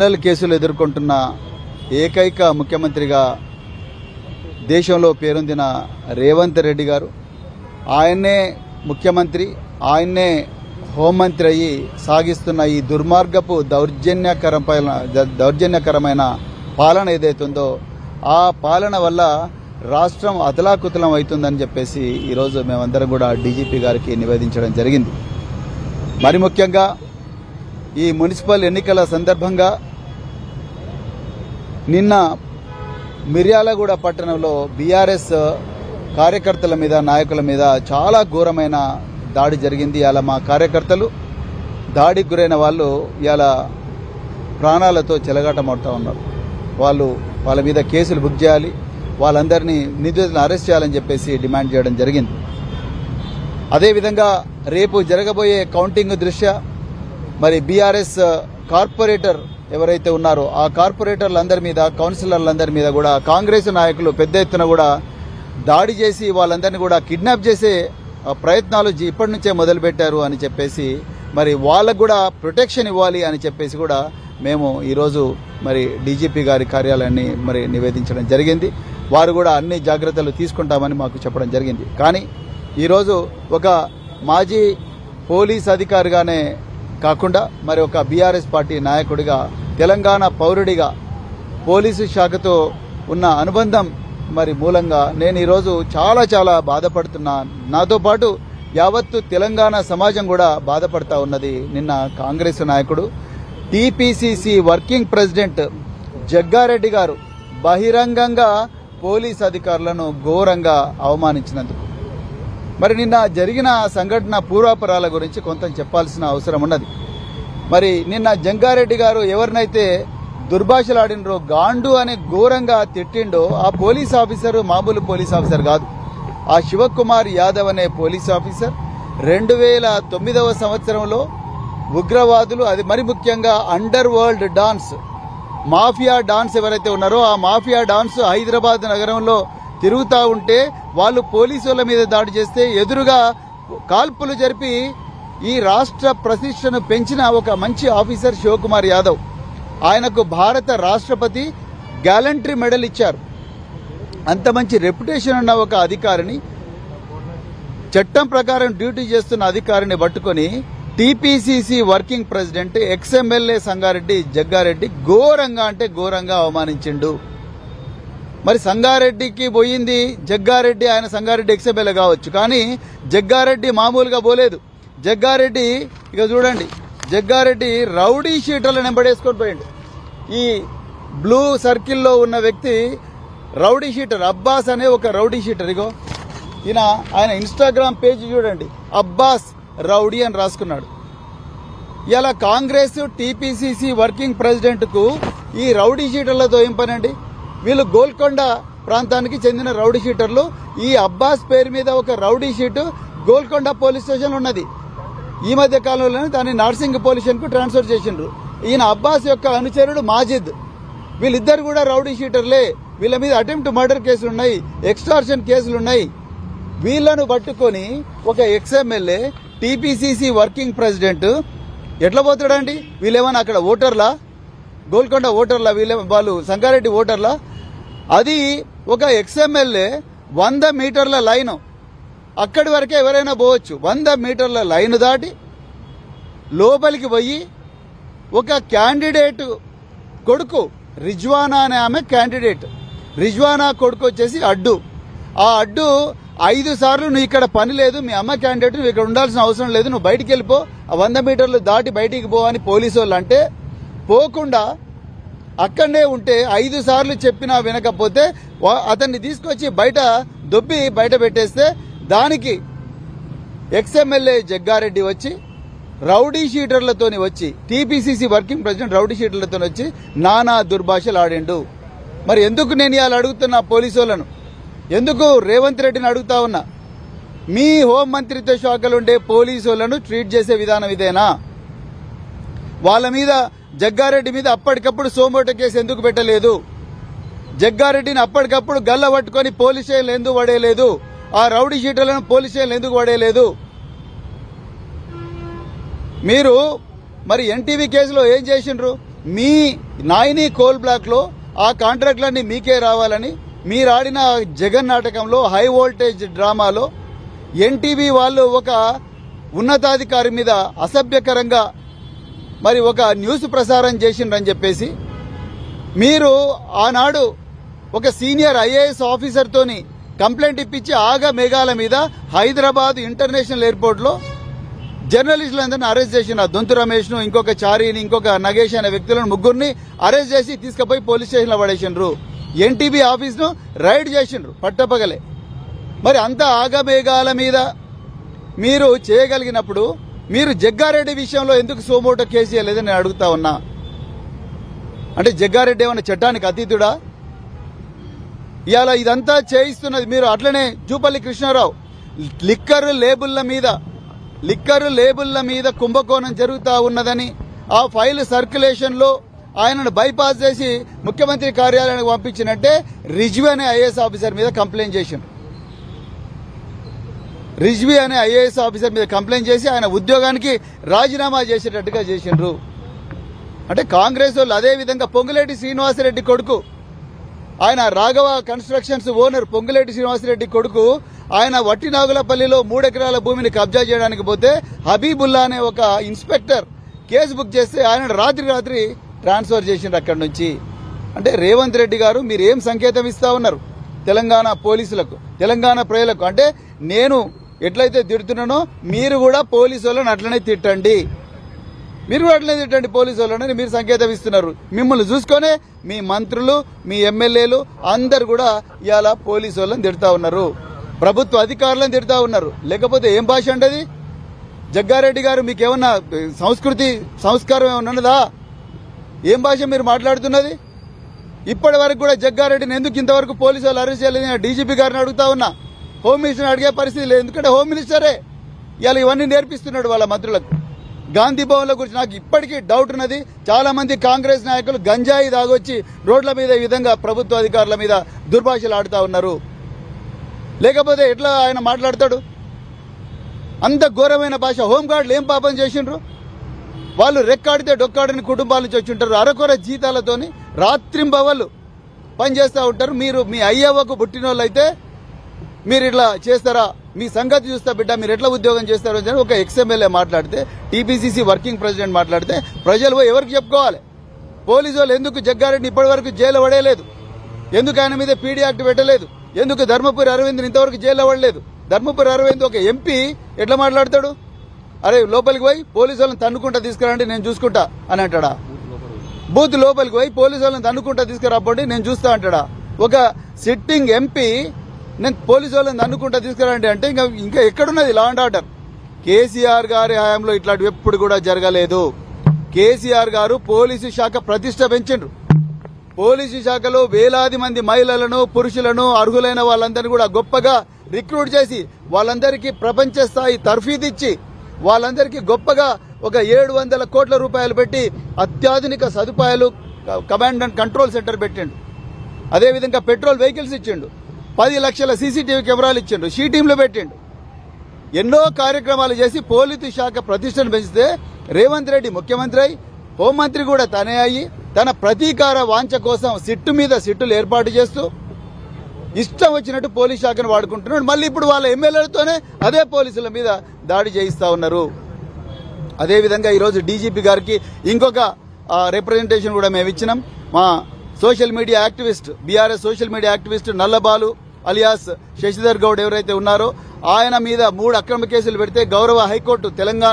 Criminal కేసులు ఎదుర్కొంటున్న ఏకైక ముఖ్యమంత్రిగా దేశంలో పేరొందిన రేవంత్ రెడ్డి గారు, ఆయన్నే ముఖ్యమంత్రి, ఆయన్నే హోంమంత్రి అయ్యి సాగిస్తున్న ఈ దుర్మార్గపు దౌర్జన్యకరమైన పాలన ఏదైతుందో ఆ పాలన వల్ల రాష్ట్రం అతలాకుతలం అవుతుందని చెప్పేసి ఈరోజు మేమందరం కూడా డీజీపీ గారికి నివేదించడం జరిగింది. మరి ముఖ్యంగా ఈ మున్సిపల్ ఎన్నికల సందర్భంగా నిన్న మిర్యాలగూడ పట్టణంలో బీఆర్ఎస్ కార్యకర్తల మీద, నాయకుల మీద చాలా ఘోరమైన దాడి జరిగింది. ఇలా మా కార్యకర్తలు దాడికి గురైన వాళ్ళు ఇలా ప్రాణాలతో చెలగాటమవుతూ ఉన్నారు. వాళ్ళ మీద కేసులు బుక్ చేయాలి, వాళ్ళందరినీ నిందితులను అరెస్ట్ చేయాలని చెప్పేసి డిమాండ్ చేయడం జరిగింది. అదేవిధంగా రేపు జరగబోయే కౌంటింగ్ దృష్ట్యా మరి బీఆర్ఎస్ కార్పొరేటర్ ఎవరైతే ఉన్నారో ఆ కార్పొరేటర్లందరి మీద, కౌన్సిలర్లందరి మీద కూడా కాంగ్రెస్ నాయకులు పెద్ద ఎత్తున కూడా దాడి చేసి వాళ్ళందరినీ కూడా కిడ్నాప్ చేసే ప్రయత్నాలు ఇప్పటి నుంచే మొదలుపెట్టారు అని చెప్పేసి మరి వాళ్ళకు కూడా ప్రొటెక్షన్ ఇవ్వాలి అని చెప్పేసి కూడా మేము ఈరోజు మరి డీజీపీ గారి కార్యాలయాన్ని మరి నివేదించడం జరిగింది. వారు కూడా అన్ని జాగ్రత్తలు తీసుకుంటామని మాకు చెప్పడం జరిగింది. కానీ ఈరోజు ఒక మాజీ పోలీస్ అధికారిగానే కాకుండా మరి ఒక బీఆర్ఎస్ పార్టీ నాయకుడిగా, తెలంగాణ పౌరుడిగా, పోలీసు శాఖతో ఉన్న అనుబంధం మరి మూలంగా నేను ఈరోజు చాలా బాధపడుతున్నా. నాతో పాటు యావత్తు తెలంగాణ సమాజం కూడా బాధపడతా ఉన్నది. నిన్న కాంగ్రెస్ నాయకుడు, టీపీసీసీ వర్కింగ్ ప్రెసిడెంట్ జగ్గారెడ్డి గారు బహిరంగంగా పోలీస్ అధికారులను ఘోరంగా అవమానించినందుకు మరి నిన్న జరిగిన సంఘటన పూర్వాపరాల గురించి కొంత చెప్పాల్సిన అవసరం ఉన్నది. మరి నిన్న జంగారెడ్డి గారు ఎవరినైతే దుర్భాషలాడినరో, గాండు అనే ఘోరంగా తిట్టిండో ఆ పోలీస్ ఆఫీసర్ మామూలు పోలీస్ ఆఫీసర్ కాదు. ఆ శివకుమార్ యాదవ్ అనే పోలీస్ ఆఫీసర్ 2009వ సంవత్సరంలో ఉగ్రవాదులు, అది మరి ముఖ్యంగా under world dance, mafia dance ఎవరైతే ఉన్నారో ఆ మాఫియా డాన్స్ హైదరాబాద్ నగరంలో తిరుగుతూ ఉంటే వాళ్ళు పోలీసుల మీద దాడి చేస్తే ఎదురుగా కాల్పులు జరిపి ఈ రాష్ట్ర ప్రతిష్టను పెంచిన ఒక మంచి ఆఫీసర్ శివకుమార్ యాదవ్. ఆయనకు భారత రాష్ట్రపతి గ్యాలంటరీ మెడల్ ఇచ్చారు. అంత మంచి రెప్యుటేషన్ ఉన్న ఒక అధికారిని, చట్టం ప్రకారం డ్యూటీ చేస్తున్న అధికారిని పట్టుకొని TPCC working president ex MLA Sangareddy Jaggareddy ఘోరంగా అంటే ఘోరంగా అవమానించిండు. మరి సంగారెడ్డికి పోయింది జగ్గారెడ్డి, ఆయన సంగారెడ్డి ఎక్స్ఎమ్మెల్యే కావచ్చు, కానీ జగ్గారెడ్డి మామూలుగా పోలేదు. జగ్గారెడ్డి ఇక చూడండి, జగ్గారెడ్డి రౌడీ షీటర్లను వెంబడేసుకొని పోయిండు. ఈ బ్లూ సర్కిల్లో ఉన్న వ్యక్తి రౌడీ షీటర్ అబ్బాస్ అనే ఒక రౌడీ షీటర్. ఇగో ఆయన ఇన్స్టాగ్రామ్ పేజ్ చూడండి, అబ్బాస్ రౌడీ అని రాసుకున్నాడు. ఇలా కాంగ్రెస్ టీపీసీసీ వర్కింగ్ ప్రెసిడెంట్ కు ఈ రౌడీ షీటర్లతో ఏం పనండి? వీళ్ళు గోల్కొండ ప్రాంతానికి చెందిన రౌడీ షీటర్లు. ఈ అబ్బాస్ పేరు మీద ఒక rowdy sheet Golconda police station ఉన్నది. ఈ మధ్య కాలంలోనే దాన్ని నార్సింగ్ పోలీస్ స్టేషన్ కు ట్రాన్స్ఫర్ చేసిండ్రు. ఈయన అబ్బాస్ యొక్క అనుచరుడు మాజిద్. వీళ్ళిద్దరు కూడా రౌడీ షీటర్లే. వీళ్ళ మీద అటెంప్ట్ మర్డర్ కేసులున్నాయి, ఎక్స్టార్షన్ కేసులున్నాయి. వీళ్లను పట్టుకొని ఒక ఎక్స్ఎమ్మెల్యే, టీపీసీసీ వర్కింగ్ ప్రెసిడెంట్ ఎట్లా పోతాడండి? వీళ్ళేమన్నా అక్కడ ఓటర్లా? గోల్కొండ ఓటర్లా? వాళ్ళు సంగారెడ్డి ఓటర్లా? అది ఒక ఎక్స్ఎమ్మెల్యే 100 మీటర్ల లైన్, అక్కడి వరకే ఎవరైనా పోవచ్చు. 100 మీటర్ల లైన్ దాటి లోపలికి పోయి ఒక క్యాండిడేట్ కొడుకు, రిజ్వానా అనే ఆమె క్యాండిడేట్, రిజ్వానా కొడుకు వచ్చేసి అడ్డు. ఆ అడ్డు 5 సార్లు నువ్వు ఇక్కడ పని లేదు, మీ అమ్మ క్యాండిడేట్, నువ్వు ఇక్కడ ఉండాల్సిన అవసరం లేదు, నువ్వు బయటికి వెళ్ళిపో, ఆ 100 మీటర్లు దాటి బయటికి పో అని పోలీసు వాళ్ళు అంటే పోకుండా అక్కడనే ఉంటే 5 సార్లు చెప్పినా వినకపోతే అతన్ని తీసుకొచ్చి బయట దొబ్బి బయట పెట్టేస్తే దానికి ఎక్స్ఎమ్మెల్యే జగ్గారెడ్డి వచ్చి రౌడీ షీటర్లతోని వచ్చి, టీపీసీసీ వర్కింగ్ ప్రెసిడెంట్ రౌడీ షీటర్లతో వచ్చి నానా దుర్భాషలు ఆడిండు. మరి ఎందుకు నేను ఇవాళ అడుగుతున్నా పోలీసు వాళ్ళను, ఎందుకు రేవంత్ రెడ్డిని అడుగుతా ఉన్నా, మీ హోంమంత్రిత్వ శాఖలుండే పోలీసు వాళ్ళను ట్రీట్ చేసే విధానం ఇదేనా? వాళ్ళ మీద, జగ్గారెడ్డి మీద అప్పటికప్పుడు సోమోటో కేసు ఎందుకు పెట్టలేదు? జగ్గారెడ్డిని అప్పటికప్పుడు గల్ల పట్టుకొని పోలీస్ స్టేషన్లు ఎందుకు పడేయలేదు? ఆ రౌడీ షీటర్లను పోలీస్ స్టేషన్లు ఎందుకు పడేయలేదు? మీరు మరి ఎన్టీవీ కేసులో ఏం చేసిండ్రు? మీ నాయిని కోల్ బ్లాక్లో ఆ కాంట్రాక్ట్లన్నీ మీకే రావాలని మీరు ఆడిన జగన్ నాటకంలో హై వోల్టేజ్ డ్రామాలో ఎన్టీవీ వాళ్ళు ఒక ఉన్నతాధికారి మీద అసభ్యకరంగా మరి ఒక న్యూస్ ప్రసారం చేసిండ్రని చెప్పేసి మీరు ఆనాడు ఒక సీనియర్ ఐఏఎస్ ఆఫీసర్తోని కంప్లైంట్ ఇప్పించి ఆగ మేఘాల మీద హైదరాబాద్ ఇంటర్నేషనల్ ఎయిర్పోర్ట్లో జర్నలిస్టులందరినీ అరెస్ట్ చేసిన దొంతు రమేష్ను, ఇంకొక చారీని, ఇంకొక నగేష్ అనే వ్యక్తులను ముగ్గురిని అరెస్ట్ చేసి తీసుకుపోయి పోలీస్ స్టేషన్లో పడేసిండ్రు. ఎన్టీబీ ఆఫీస్ను రైడ్ చేసిండ్రు పట్టపగలే. మరి అంత ఆగమేఘాల మీద మీరు చేయగలిగినప్పుడు మీరు జగ్గారెడ్డి విషయంలో ఎందుకు సోమోటో కేసు చేయలేదని నేను అడుగుతా ఉన్నా. అంటే జగ్గారెడ్డి ఏమన్నా చట్టానికి అతీతుడా? ఇవాళ ఇదంతా చేయిస్తున్నది మీరు. అట్లనే జూపల్లి కృష్ణారావు లిక్కర్ లేబుల్ల మీద కుంభకోణం జరుగుతూ ఉన్నదని ఆ ఫైల్ సర్క్యులేషన్లో ఆయనను బైపాస్ చేసి ముఖ్యమంత్రి కార్యాలయానికి పంపించినట్టే రిజ్వీ అనే ఐఏఎస్ ఆఫీసర్ మీద కంప్లైంట్ చేసిండ్రు. రిజ్వీ అనే ఐఏఎస్ ఆఫీసర్ మీద కంప్లైంట్ చేసి ఆయన ఉద్యోగానికి రాజీనామా చేసేటట్టుగా చేసిండ్రు. అంటే కాంగ్రెస్ వాళ్ళు అదేవిధంగా పొంగులేటి శ్రీనివాసరెడ్డి కొడుకు, ఆయన రాఘవ కన్స్ట్రక్షన్స్ ఓనర్ పొంగులేటి శ్రీనివాసరెడ్డి కొడుకు, ఆయన వట్టినాగులపల్లిలో 3 ఎకరాల భూమిని కబ్జా చేయడానికి పోతే హబీబుల్లా అనే ఒక ఇన్స్పెక్టర్ కేసు బుక్ చేస్తే ఆయన రాత్రి ట్రాన్స్ఫర్ చేసిండ్రు అక్కడి నుంచి. అంటే రేవంత్ రెడ్డి గారు మీరు ఏం సంకేతం ఇస్తా ఉన్నారు తెలంగాణ పోలీసులకు, తెలంగాణ ప్రజలకు? అంటే నేను ఎట్లయితే తిడుతున్నానో మీరు కూడా పోలీసు వాళ్ళని అట్లనే తిట్టండి, మీరు కూడా అట్లనే తిట్టండి పోలీసు వాళ్ళని మీరు సంకేతం ఇస్తున్నారు. మిమ్మల్ని చూసుకొనే మీ మంత్రులు, మీ ఎమ్మెల్యేలు అందరు కూడా ఇవాళ పోలీసు వాళ్ళని తిడతా ఉన్నారు, ప్రభుత్వ అధికారులను తిడతా ఉన్నారు. లేకపోతే ఏం భాష ఉండదు? జగ్గారెడ్డి గారు మీకేమన్నా సంస్కారం ఏమన్నా ఉన్నదా? ఏం భాష మీరు మాట్లాడుతున్నది? ఇప్పటి వరకు కూడా జగ్గారెడ్డిని ఎందుకు ఇంతవరకు పోలీసు వాళ్ళు అరెస్ట్ చేయలేదు? డీజీపీ గారిని అడుగుతా ఉన్నా, హోమ్ మినిస్టర్ని అడిగే పరిస్థితి లేదు. ఎందుకంటే హోమ్ మినిస్టరే ఇవాళ ఇవన్నీ నేర్పిస్తున్నాడు వాళ్ళ మంత్రులకు. గాంధీ భవన్ల గురించి నాకు ఇప్పటికీ డౌట్ ఉన్నది. చాలా మంది కాంగ్రెస్ నాయకులు గంజాయి దాగొచ్చి రోడ్ల మీద ఈ విధంగా ప్రభుత్వ అధికారుల మీద దుర్భాషలు ఆడుతూ ఉన్నారు. లేకపోతే ఎట్లా ఆయన మాట్లాడతాడు? అంత ఘోరమైన భాష. హోంగార్డులు ఏం పాపం చేసిండ్రు? వాళ్ళు రెక్కాడితే డొక్కాడని కుటుంబాల నుంచి వచ్చి ఉంటారు. అరకొర జీతాలతోని రాత్రింబవళ్ళు పనిచేస్తూ ఉంటారు. మీరు మీ అయ్యవ్వకు పుట్టినోళ్ళు అయితే మీరు ఇట్లా చేస్తారా? మీ సంగతి చూస్తా బిడ్డ, మీరు ఎట్లా ఉద్యోగం చేస్తారు అని ఒక ఎక్స్ఎమ్మెల్యే మాట్లాడితే, టీపీసీసీ వర్కింగ్ ప్రెసిడెంట్ మాట్లాడితే ప్రజలు పోయి ఎవరికి చెప్పుకోవాలి? పోలీసు వాళ్ళు ఎందుకు జగ్గారెడ్డిని ఇప్పటి వరకు జైలు పడేయలేదు? ఎందుకు ఆయన మీద పీడీ యాక్ట్ పెట్టలేదు? ఎందుకు ధర్మపురి అరవింద్ని ఇంతవరకు జైల్లో పడలేదు? ధర్మపురి అరవింద్ ఒక ఎంపీ ఎట్లా మాట్లాడతాడు? అరే లోపలికి పోయి పోలీసు వాళ్ళని తన్నుకుంటా తీసుకురండి నేను చూసుకుంటా అని అంటాడా? బూత్ లోపలికి పోయి పోలీసు వాళ్ళని తన్నుకుంటా తీసుకురాబోండి నేను చూస్తా అంటాడా? ఒక సిట్టింగ్ ఎంపీ నేను పోలీసు వాళ్ళని తన్నుకుంటా తీసుకురండి అంటే ఇంకా ఎక్కడున్నది లా అండ్ ఆర్డర్? కేసీఆర్ గారి హయాంలో ఇట్లాంటివి ఎప్పుడు కూడా జరగలేదు. కేసీఆర్ గారు పోలీసు శాఖ ప్రతిష్ట పెంచిండ్రు. పోలీసు శాఖలో వేలాది మంది మహిళలను, పురుషులను, అర్హులైన వాళ్ళందరినీ కూడా గొప్పగా రిక్రూట్ చేసి వాళ్ళందరికీ ప్రపంచ స్థాయి తర్ఫీదిచ్చి వాళ్ళందరికీ గొప్పగా ఒక 700 కోట్ల రూపాయలు పెట్టి అత్యాధునిక సదుపాయాలు కమాండ్ అండ్ కంట్రోల్ సెంటర్ పెట్టిండు. అదేవిధంగా పెట్రోల్ వెహికల్స్ ఇచ్చిండు, 10 లక్షల సీసీటీవీ కెమెరాలు ఇచ్చిండు, షీ టీంలు పెట్టిండు. ఎన్నో కార్యక్రమాలు చేసి పోలీసు శాఖ ప్రతిష్టను పెంచితే రేవంత్ రెడ్డి ముఖ్యమంత్రి అయి హోంమంత్రి కూడా తనే అయ్యి తన ప్రతీకార వాంఛ కోసం సిట్టు మీద సిట్టులు ఏర్పాటు చేస్తూ ఇష్టం వచ్చినట్టు పోలీస్ శాఖను వాడుకుంటున్నాడు. మళ్ళీ ఇప్పుడు వాళ్ళ ఎమ్మెల్యేలతోనే అదే పోలీసుల మీద దాడి చేయిస్తా ఉన్నారు. అదేవిధంగా ఈరోజు డీజీపీ గారికి ఇంకొక రిప్రజెంటేషన్ కూడా మేము ఇచ్చినాం. మా social media activist, BRS social media activist Nallabalu alias Sashidhar Goud ఎవరైతే ఉన్నారో ఆయన మీద 3 అక్రమ కేసులు పెడితే గౌరవ హైకోర్టు తెలంగాణ